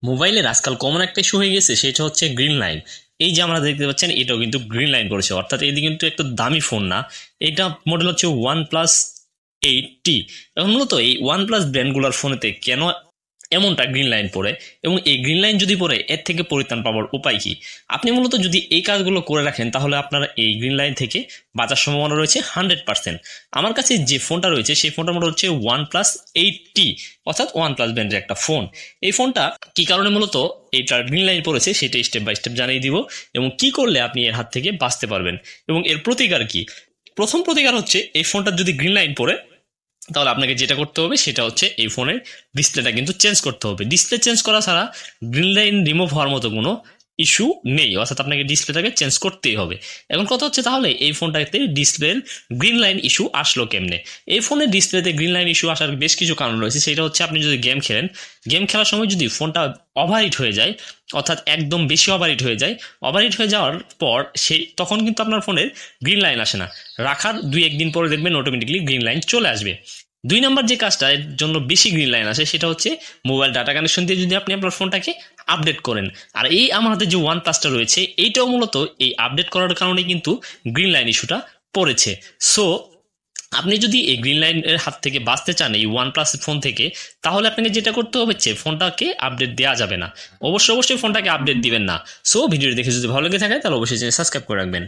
মোবাইলের আজকাল কমন একটা ইস্যু হয়ে গেছে, সেটা হচ্ছে গ্রিন লাইন। এই যে আমরা দেখতে পাচ্ছেন, এটাও কিন্তু গ্রিন লাইন করেছে, অর্থাৎ এটি কিন্তু একটু দামি ফোন না। এটা মডেল হচ্ছে OnePlus 8T। এখন মূলত এই OnePlus ব্র্যান্ডগুলোর ফোনেতে কেন এমনটা গ্রিন লাইন পড়ে, এবং এই গ্রিন লাইন যদি পড়ে এর থেকে পরিত্রাণ পাওয়ার উপায় কি? আপনি মূলত যদি এই কাজগুলো করে রাখেন, তাহলে আপনার এই গ্রিন লাইন থেকে বাঁচার সম্ভাবনা রয়েছে 100%। আমার কাছে যে ফোনটা রয়েছে সেই ফোনটার মডেল হচ্ছে OnePlus 8T, অর্থাৎ OnePlus ব্র্যান্ডের একটা ফোন। এই ফোনটা কি কারণে মূলত এইটার গ্রিন লাইন পড়েছে সেটা স্টেপ বাই স্টেপ জানিয়ে দিব, এবং কি করলে আপনি এর হাত থেকে বাঁচতে পারবেন এবং এর প্রতিকার কি। প্রথম প্রতিকার হচ্ছে, এই ফোনটা যদি গ্রিন লাইন পড়ে তাহলে আপনাকে যেটা করতে হবে সেটা হচ্ছে এই ফোনের ডিসপ্লেটা কিন্তু চেঞ্জ করতে হবে। ডিসপ্লে চেঞ্জ করা ছাড়া গ্রিন লাইন রিমুভ হওয়ার মতো কোনো ইস্যু নেই, অর্থাৎ আপনাকে ডিসপ্লেটাকে চেঞ্জ করতেই হবে। এখন কথা হচ্ছে, তাহলে এই ফোনটাতে ডিসপ্লের গ্রিন লাইন ইস্যু আসলো কেমনে? এই ফোনের ডিসপ্লেতে গ্রিন লাইন ইস্যু আসার বেশ কিছু কারণ রয়েছে। সেটা হচ্ছে, আপনি যদি গেম খেলেন, গেম খেলার সময় যদি ফোনটা ওভারহিট হয়ে যায়, অর্থাৎ একদম বেশি ওভারহিট হয়ে যায়, ওভারহিট হয়ে যাওয়ার পর তখন কিন্তু আপনার ফোনের গ্রিন লাইন আসে না। রাখার 2-1 দিন পরে দেখবেন অটোমেটিকলি গ্রিন লাইন চলে আসবে। 2 নম্বর যে কাজটা এর জন্য বেশি গ্রিন লাইন আসে, সেটা হচ্ছে মোবাইল ডাটা কানেকশন দিয়ে যদি আপনি আপনার ফোনটাকে আপডেট করেন। আর এই আমার হাতে যে OnePlus-টা রয়েছে, এইটাও মূলত এই আপডেট করার কারণে কিন্তু গ্রিন লাইন ইস্যুটা পড়েছে। সো আপনি যদি এই গ্রিন লাইনের হাত থেকে বাঁচতে চান এই OnePlus ফোন থেকে, তাহলে আপনাকে যেটা করতে হবে হচ্ছে, ফোনটাকে আপডেট দেওয়া যাবে না। অবশ্যই ফোনটাকে আপডেট দিবেন না। সো ভিডিওটি দেখে যদি ভালো লেগে থাকে, তাহলে অবশ্যই সাবস্ক্রাইব করে রাখবেন।